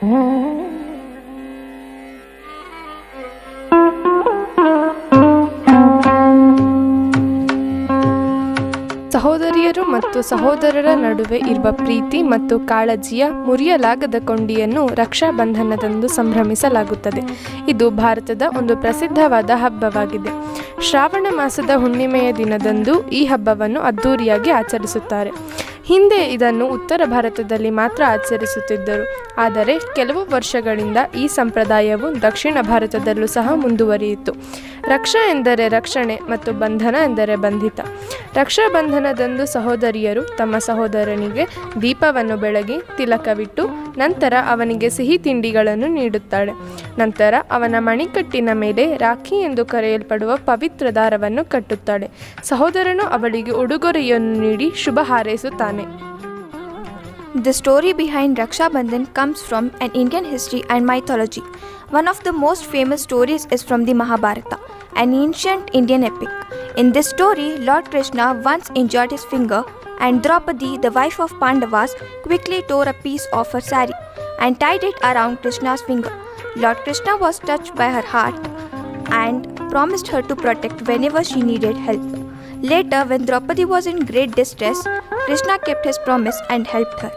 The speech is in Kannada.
ಸಹೋದರಿಯರು ಮತ್ತು ಸಹೋದರರ ನಡುವೆ ಇರುವ ಪ್ರೀತಿ ಮತ್ತು ಕಾಳಜಿಯ ಮುರಿಯಲಾಗದ ಕೊಂಡಿಯನ್ನು ರಕ್ಷಾ ಬಂಧನದಂದು ಸಂಭ್ರಮಿಸಲಾಗುತ್ತದೆ. ಇದು ಭಾರತದ ಒಂದು ಪ್ರಸಿದ್ಧವಾದ ಹಬ್ಬವಾಗಿದೆ. ಶ್ರಾವಣ ಮಾಸದ ಹುಣ್ಣಿಮೆಯ ದಿನದಂದು ಈ ಹಬ್ಬವನ್ನು ಅದ್ದೂರಿಯಾಗಿ ಆಚರಿಸುತ್ತಾರೆ. ಹಿಂದೆ ಇದನ್ನು ಉತ್ತರ ಭಾರತದಲ್ಲಿ ಮಾತ್ರ ಆಚರಿಸುತ್ತಿದ್ದರು. ಆದರೆ ಕೆಲವು ವರ್ಷಗಳಿಂದ ಈ ಸಂಪ್ರದಾಯವು ದಕ್ಷಿಣ ಭಾರತದಲ್ಲೂ ಸಹ ಮುಂದುವರಿಯಿತು. ರಕ್ಷಾ ಎಂದರೆ ರಕ್ಷಣೆ ಮತ್ತು ಬಂಧನ ಎಂದರೆ ಬಂಧಿತ. ರಕ್ಷಾ ಬಂಧನದಂದು ಸಹೋದರಿಯರು ತಮ್ಮ ಸಹೋದರನಿಗೆ ದೀಪವನ್ನು ಬೆಳಗಿ ತಿಲಕವಿಟ್ಟು ನಂತರ ಅವನಿಗೆ ಸಿಹಿ ತಿಂಡಿಗಳನ್ನು ನೀಡುತ್ತಾಳೆ. ನಂತರ ಅವನ ಮಣಿಕಟ್ಟಿನ ಮೇಲೆ ರಾಖಿ ಎಂದು ಕರೆಯಲ್ಪಡುವ ಪವಿತ್ರ ದಾರವನ್ನು ಕಟ್ಟುತ್ತಾಳೆ. ಸಹೋದರನು ಅವಳಿಗೆ ಉಡುಗೊರೆಯನ್ನು ನೀಡಿ ಶುಭ ಹಾರೈಸುತ್ತಾನೆ. The story behind Raksha Bandhan comes from an Indian history and mythology. One of the most famous stories is from the Mahabharata, an ancient Indian epic. In this story, Lord Krishna once injured his finger, and Draupadi, the wife of Pandavas, quickly tore a piece of her saree and tied it around Krishna's finger. Lord Krishna was touched by her heart and promised her to protect whenever she needed help. Later, when Draupadi was in great distress, Krishna kept his promise and helped her.